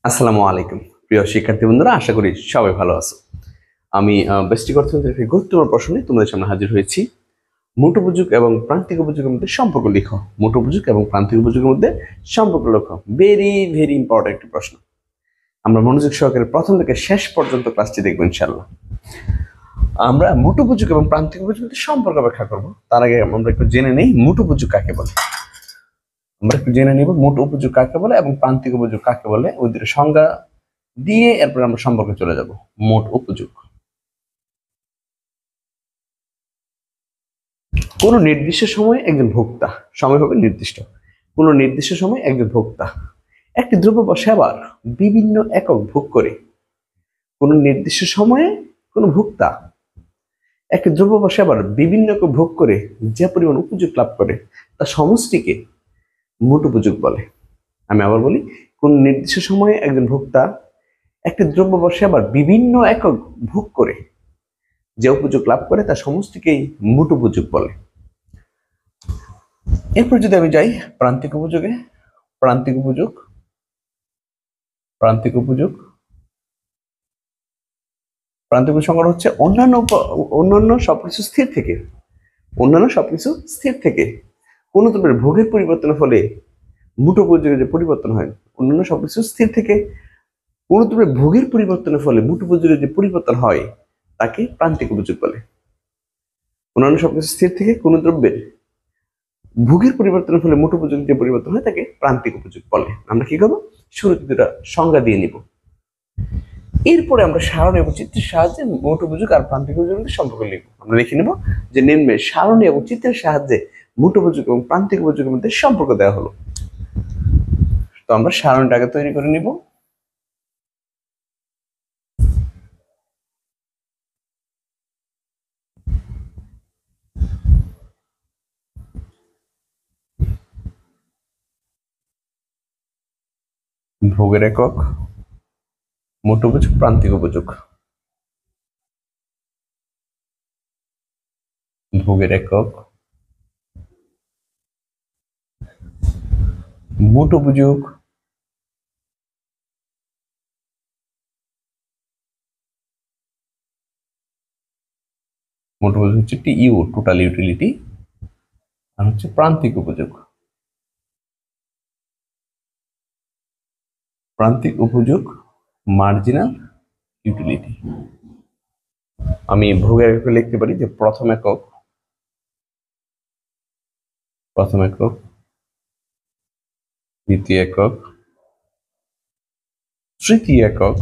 আসসালামু আলাইকুম প্রিয় শিক্ষার্থী বন্ধুরা, আশা করি সবাই ভালো আছো। আমি ব্যষ্টিক অর্থনীতির একটি গুরুত্বপূর্ণ প্রশ্ন নিয়ে তোমাদের সামনে হাজির হয়েছি। মোট উপযোগ এবং প্রান্তিক উপযোগের মধ্যে সম্পর্ক লিখো। মোট উপযোগ এবং প্রান্তিক উপযোগের মধ্যে সম্পর্ক লিখো। ভেরি ভেরি ইম্পর্টেন্ট একটি প্রশ্ন। আমরা মনোযোগ সহকারে প্রথম থেকে শেষ পর্যন্ত ক্লাসটি দেখবো ইনশাআল্লাহ। আমরা মোট উপযোগ এবং প্রান্তিক উপযোগের মধ্যে সম্পর্ক ব্যাখ্যা করবো। তার আগে আমরা একটু জেনে নেই মোট উপযোগ কাকে বলে। আমরা একটু জেনে নিব মোট উপযোগ কাকে বলে এবং প্রান্তিক উপযোগ কাকে বলে। ওই দুটো সংজ্ঞা দিয়ে এরপরে আমরা সম্পর্কে চলে যাব। মোট উপযোগ কোন নির্দিষ্ট সময়ে একজন ভোক্তা, সময় হবে নির্দিষ্ট, কোন নির্দিষ্ট সময়ে একজন ভোক্তা একটি দ্রব্য বা সেবার বিভিন্ন একক ভোগ করে। কোন নির্দিষ্ট সময়ে কোন ভোক্তা একটি দ্রব্য বা সেবার বিভিন্ন একক ভোগ করে যে পরিমাণ উপযোগ লাভ করে তা সমষ্টিকে মোট উপযোগ বলে। আমি আবার বলি, কোন নির্দিষ্ট সময়ে একজন ভোক্তা একটি দ্রব্য বা সেবার বিভিন্ন একক ভোগ করে যে উপযোগ লাভ করে তা সমষ্টিকেই মোট উপযোগ বলে। এরপর যদি আমি যাই প্রান্তিক উপযোগে, প্রান্তিক উপযোগ প্রান্তিক উপযোগ প্রান্তিক সংজ্ঞা হচ্ছে অন্যান্য সবকিছু স্থির থেকে, অন্যান্য সবকিছু স্থির থেকে কোন দ্রব্যের ভোগের পরিবর্তনের ফলে মোট উপযোগের যে পরিবর্তন হয়, অন্যান্য সবকিছু স্থির থেকে কোন দ্রব্যের ভোগের পরিবর্তনের ফলে মোট উপযোগের যে পরিবর্তন হয় তাকে প্রান্তিক উপযোগ বলে। অন্যান্য সবকিছু স্থির থেকে কোন দ্রব্যের ভোগের পরিবর্তনের ফলে মোট উপযোগ যে পরিবর্তন হয় তাকে প্রান্তিক উপযোগ বলে। আমরা কি করবো, শুরুতে দুটা সংজ্ঞা দিয়ে নিব, এরপরে আমরা সারণী এবং চিত্রের সাহায্যে মোট উপযোগ আর প্রান্তিক উপযোগের সম্পর্ক লিখব। আমরা লিখে নেব যে নিম্নে সারণী এবং চিত্রের সাহায্যে মোট উপযোগ এবং প্রান্তিক উপযোগের মধ্যে সম্পর্ক দেওয়া হলো। তো আমরা সারণীটা আগে তৈরি করে নিব। ভোগের একক, মোট উপযোগ, প্রান্তিক উপযোগ। ভোগের একক, মোট উপযোগ, মোট উপযোগ হচ্ছে টিইউ, টোটাল ইউটিলিটি, আর হচ্ছে প্রান্তিক উপযোগ। প্রান্তিক উপযোগ মার্জিনাল ইউটিলিটি। আমি ভোগের একক লিখতে পারি যে প্রথম একক, প্রথম একক, দ্বিতীয় একক, তৃতীয় একক,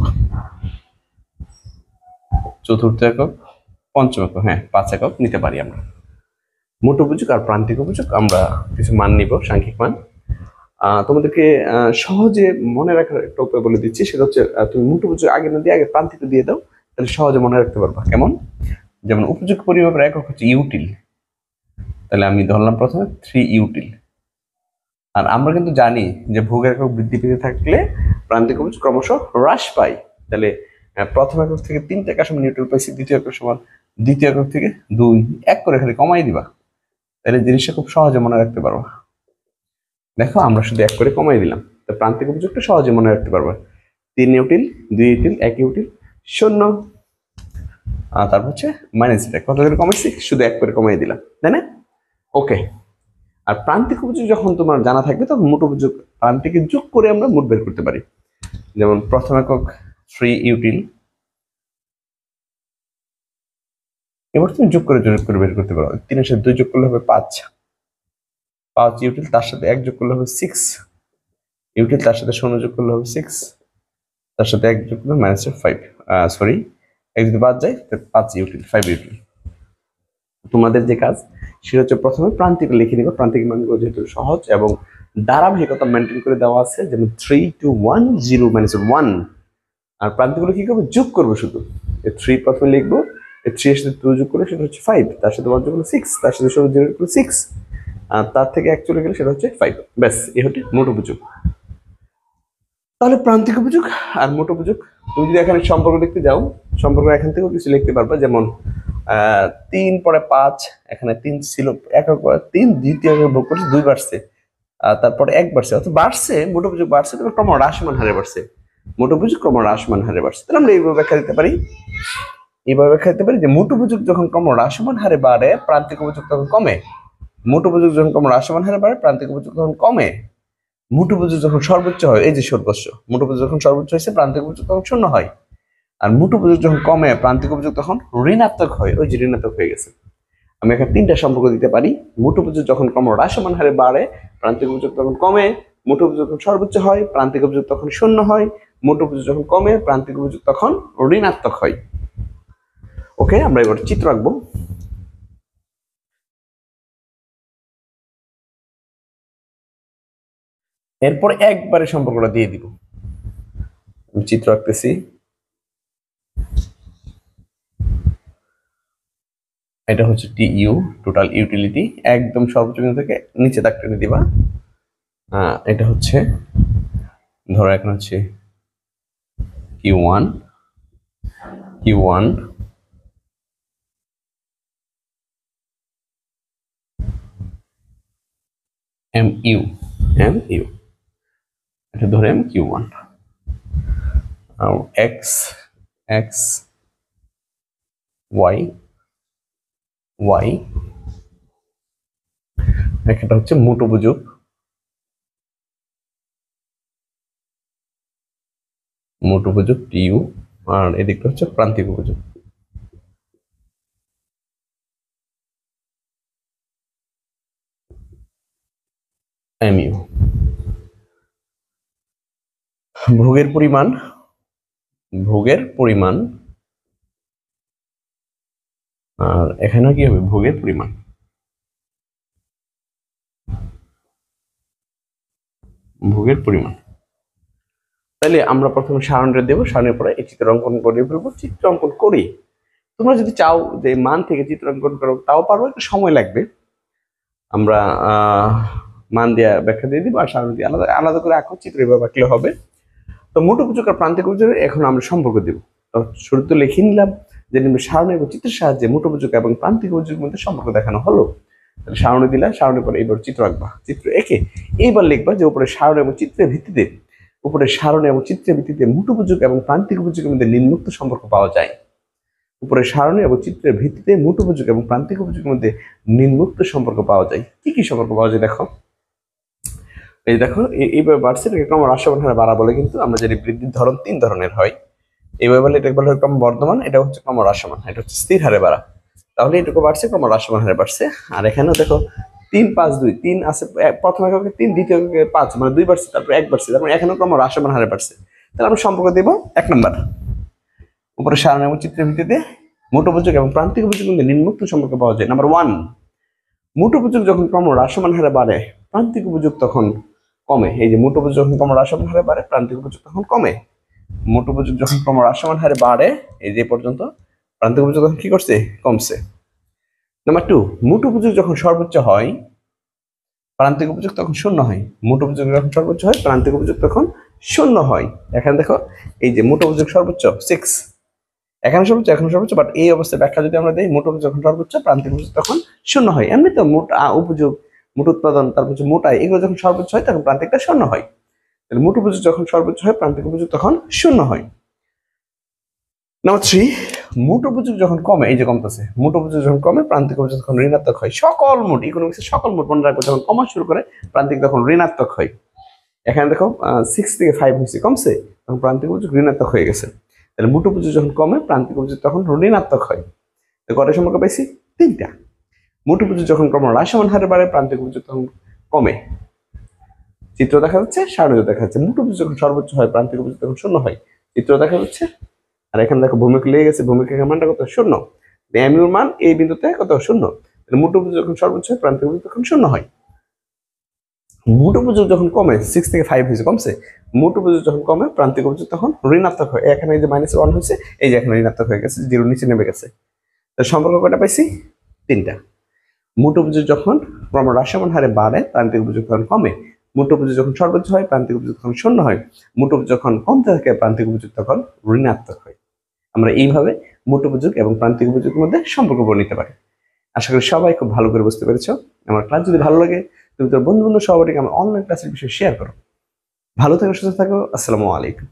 চতুর্থ একক, পঞ্চম একক, হ্যাঁ 5 একক নিতে পারি আমরা। মোট উপযোগ আর প্রান্তিক উপযোগ আমরা কিছু মান নিব, সাংখ্যিক মান। তোমাদেরকে সহজে মনে রাখার একটা উপায় বলে দিচ্ছি, সেটা হচ্ছে তুমি মোট উপযোগ আগে না দিয়ে আগে প্রান্তিক দিয়ে দাও, তাহলে সহজে মনে রাখতে পারবা। কেমন? যেমন উপযোগ পরিমাপের একক হচ্ছে ইউটিল, তাহলে আমি ধরলাম প্রথমে 3 ইউটিল। আর আমরা কিন্তু জানি যে ভোগের একক বৃদ্ধি পেতে থাকলে প্রান্তিক উপযোগ ক্রমশ হ্রাস পায়। তাহলে প্রথম একক থেকে 3 টাকা সমান নিউটন পাইছি, দ্বিতীয় একক সমান, দ্বিতীয় একক থেকে 2, 1 করে খালি কমাই দিবা, তাহলে জিনিসটা খুব সহজে মনে রাখতে পারবা। দেখো আমরা শুধু 1 করে কমাই দিলাম, তো প্রান্তিক উপযোগটা সহজে মনে রাখতে পারবা। 3 ইউটিল, 2 ইউটিল, 1 ইউটিল, 0, আর তারপর হচ্ছে মাইনাস এটা কত করে কমাইছি, শুধু 1 করে কমাই দিলাম, তাই না? ওকে। আর প্রান্তিক উপযোগ যখন তোমার জানা থাকবে তখন মোট উপযোগ প্রান্তিকে যোগ করে আমরা মোট বের করতে পারি। যেমন প্রথম একক 3 ইউটিল, এবার তুমি যোগ করে বের করতে পারো। 3 এর সাথে 2 যোগ করলে হবে 5 ইউটিল, তার সাথে 1 যোগ করলে হবে 6 ইউটিল, তার সাথে 0 যোগ করলে হবে 6, তার সাথে 1 যোগ করলে -5, সরি 1 যদি বাদ যায় তাহলে 5 ইউটিল, 5 ইউটিল। তোমাদের যে কাজ সেটা হচ্ছে প্রথমে প্রান্তিক লিখে নিবা। প্রান্তিক মানগুলো যেহেতু সহজ এবং ধারাবাহিকতা মেনটেন করে দেওয়া আছে, যেমন 3 2 1 0 -1, আর প্রান্তিকগুলো কি করবো, যোগ করবো। শুধু 3 প্রথমে লিখবো, 3 এর সাথে 2 যোগ করলে সেটা হচ্ছে 5, তার সাথে 1 যোগ করলে 6, তার সাথে 0 যোগ করলে 6, আর তার থেকে 1 চলে গেলে সেটা হচ্ছে 5। ব্যাস, এই হচ্ছে মোট উপযোগ। তাহলে প্রান্তিক উপযোগ আর মোট উপযোগ, তুমি যদি এখানে সম্পর্ক লিখতে যাও, সম্পর্ক এখান থেকেও কিছু লিখতে পারবা। যেমন 3 পরে 5, এখানে 3 ছিল, একক 3, দ্বিতীয় একক ভোগ করছে 2 বাড়ছে, তারপরে 1 বাড়ছে, অর্থাৎ বাড়ছে, মোট উপযোগ বাড়ছে, তবে ক্রম হ্রাসমান হারে বাড়ছে। মোট উপযোগ ক্রমহ্রাসমান হারে বাড়ছে। তাহলে আমরা এইভাবে ব্যাখ্যা দিতে পারি, যে মোট উপযোগ যখন ক্রমহ্রাসমান হারে বাড়ে প্রান্তিক উপযোগ তখন কমে। মোট উপযোগ যখন ক্রমহ্রাসমান হারে বাড়ে প্রান্তিক উপযোগ তখন কমে। মোট উপযোগ যখন সর্বোচ্চ হয়, এই যে সর্বস্ব, মোট উপযোগ যখন সর্বোচ্চ হয়েছে প্রান্তিক উপযোগ তখন শূন্য হয়। আর মোট উপযোগ যখন কমে প্রান্তিক উপযোগ তখন ঋণাত্মক হয়, ওই যে ঋণাত্মক হয়ে গেছে। আমি এখানে তিনটা সম্পর্ক দিতে পারি। মোট উপযোগ যখন ক্রমহ্রাসমান হারে বাড়ে প্রান্তিক উপযোগ তখন কমে। মোট উপযোগ যখন সর্বোচ্চ হয় প্রান্তিক উপযোগ তখন শূন্য হয়। মোট উপযোগ যখন কমে প্রান্তিক উপযোগ তখন ঋণাত্মক হয়। ওকে, আমরা এবার চিত্র আঁকবো। এরপর একবারে সম্পর্কটা দিয়ে দিব। আমি চিত্র আঁকতেছি। এটা হচ্ছে টিইউ, টোটাল ইউটিলিটি, একদম সর্বোচ্চ বিন্দু থেকে নিচে দাগ টেনে দিবা। এটা হচ্ছে ধরো এখন হচ্ছে Q1 MU এটা ধরে Q1 আর X Y একটা হচ্ছে মোট উপযোগ, TU, আর এদিকটা হচ্ছে প্রান্তিক উপযোগ MU। ভোগের পরিমাণ আর এখানে কি হবে, ভোগের পরিমাণ। তাহলে আমরা প্রথমে সারণীটা দেবো, সারণীর পরে এই চিত্র অঙ্কন করে ফেলবো। চিত্র অঙ্কন করি, তোমরা যদি চাও যে মান থেকে চিত্র অঙ্কন করো তাও পারবো, একটু সময় লাগবে। আমরা মান দিয়ে ব্যাখ্যা দিয়ে দিব আর সারণী দিয়ে আলাদা আলাদা করে আঁকো, চিত্র এভাবে আঁকলে হবে। তো মোট উপযোগ আর প্রান্তিক উপযোগের এখন আমরা সম্পর্ক দেব। তো শুরুতে লিখে নিলাম যে সারণী এবং চিত্রের সাহায্যে মোট উপযোগ এবং প্রান্তিক উপযোগের মধ্যে সম্পর্ক দেখানো হলো। তাহলে সারণী দিলা, সারণীর পরে এবার চিত্র আঁকবা। চিত্র এঁকে এইবার লিখবা যে উপরে সারণী এবং চিত্রের ভিত্তিতে মোট উপযোগ এবং প্রান্তিক উপযোগের মধ্যে নিম্নোক্ত সম্পর্ক পাওয়া যায়। উপরে সারণী এবং চিত্রের ভিত্তিতে মোট উপযোগ এবং প্রান্তিক উপযোগের মধ্যে নিম্নোক্ত সম্পর্ক পাওয়া যায়। কি কি সম্পর্ক পাওয়া যায় দেখো। এই দেখো, এইভাবে বাড়ছে, এটাকে ক্রমহ্রাসমান হারে বাড়া বলে। কিন্তু আমরা জানি বৃদ্ধির ধরন 3 ধরনের হয়। এইভাবে বলে এটাকে বলা হয় ক্রমবর্ধমান, এটা হচ্ছে ক্রমহ্রাসমান, এটা হচ্ছে স্থির হারে বাড়া। তাহলে এটুকু বাড়ছে, ক্রমহ্রাসমান হারে বাড়ছে। আর এখানেও দেখো 3 5 2 3 আছে, প্রথম এককে 3, দ্বিতীয় এককে 5, মানে 2 বাড়ছে, তারপর 1 বাড়ছে, তারপর এখানেও ক্রমহ্রাসমান হারে বাড়ছে। তাহলে আমরা সম্পর্ক দেব 1 নম্বর, উপরে সারণী এবং চিত্রের ভিত্তিতে মোট উপযোগ এবং প্রান্তিক উপযোগের মধ্যে নিম্নোক্ত সম্পর্ক পাওয়া যায়। নাম্বার 1, মোট উপযোগ যখন ক্রমহ্রাসমান হারে বাড়ে প্রান্তিক উপযোগ তখন কমে। এই যে মোট উপযোগ যখন ক্রমহ্রাসমান হারে বাড়ে প্রান্তিক উপযোগ তখন কমে। মোট উপযোগ যখন ক্রমহ্রাসমান হারে বাড়ে, এই যে পর্যন্ত, প্রান্তিক উপযোগ তখন কি করছে, কমছে। নাম্বার 2, মোট উপযোগ যখন সর্বোচ্চ হয় প্রান্তিক উপযোগ তখন শূন্য হয়। মোট উপযোগ যখন সর্বোচ্চ হয় প্রান্তিক উপযোগ তখন শূন্য হয়। এখানে দেখো এই যে মোট উপযোগ সর্বোচ্চ 6, এখানে সর্বোচ্চ, বাট এই অবস্থায় ব্যাখ্যা যদি আমরা দিই, মোট উপযোগ যখন সর্বোচ্চ প্রান্তিক উপযোগ তখন শূন্য হয়। এমনি তো মোট উপযোগ, মোট উৎপাদন, তারপর হচ্ছে মোট আয়, এগুলো যখন সর্বোচ্চ হয় তখন প্রান্তিকটা শূন্য হয়। তাহলে মোট উপযোগ যখন সর্বোচ্চ হয় প্রান্তিক উপযোগ তখন শূন্য হয়। নাম্বার 3, মোট উপযোগ যখন কমে, এই যে কমতেছে, মোট উপযোগ যখন কমে প্রান্তিক উপযোগ তখন ঋণাত্মক হয়। সকল মোট ইকোনমিক্সের সকল মোট মনে রাখবো, যখন কমা শুরু করে প্রান্তিক তখন ঋণাত্মক হয়। এখানে দেখো 6 থেকে 5 হয়েছে, কমছে, তখন প্রান্তিক উপযোগ ঋণাত্মক হয়ে গেছে। তাহলে মোট উপযোগ যখন কমে প্রান্তিক উপযোগ তখন ঋণাত্মক হয়। তো কয়টা সম্পর্ক পাইছি, 3টা। মোট উপযোগ যখন ক্রমহ্রাসমান হারে বাড়ে প্রান্তিক উপযোগ তখন কমে। চিত্র দেখা যাচ্ছে, সারণীও দেখা যাচ্ছে। মোট উপযোগ যখন সর্বোচ্চ হয় প্রান্তিক উপযোগ তখন শূন্য হয়, চিত্র দেখা যাচ্ছে। আর এখানে দেখো ভূমিক লেগে গেছে, ভূমিকের মানটা কত, শূন্য। এমিউর মান এই বিন্দুতে কত, শূন্য। মোট উপযোগ যখন সর্বোচ্চ হয় প্রান্তিক উপযোগ তখন শূন্য হয়। মোট উপযোগ যখন কমে, 6 থেকে 5 হয়েছে, কমছে, মোট উপযোগ যখন কমে প্রান্তিক উপযোগ তখন ঋণাত্মক হয়। এখানে এই যে -1 হয়েছে, এই যে এখানে ঋণাত্মক হয়ে গেছে, 0 নিচে নেমে গেছে। তো সম্পর্ক কয়টা পাইছি, 3টা। মোট উপযোগ যখন ক্রমহ্রাসমান হারে বাড়ে প্রান্তিক উপযোগ তখন কমে। মোট উপযোগ যখন সর্বোচ্চ হয় প্রান্তিক উপযোগ তখন শূন্য হয়। মোট উপযোগ যখন কমতে থাকে প্রান্তিক উপযোগ তখন ঋণাত্মক হয়। আমরা এইভাবে মোট উপযোগ এবং প্রান্তিক উপযোগের মধ্যে সম্পর্ক বর্ণিতে পারি। আশা করি সবাই খুব ভালো করে বুঝতে পেরেছো। আমার ক্লাস যদি ভালো লাগে, তুমি তোর বন্ধু সহপাঠীকে আমার অনলাইন ক্লাসের বিষয়ে শেয়ার করো। ভালো থাকো, সুস্থ থাকো। আসসালামু আলাইকুম।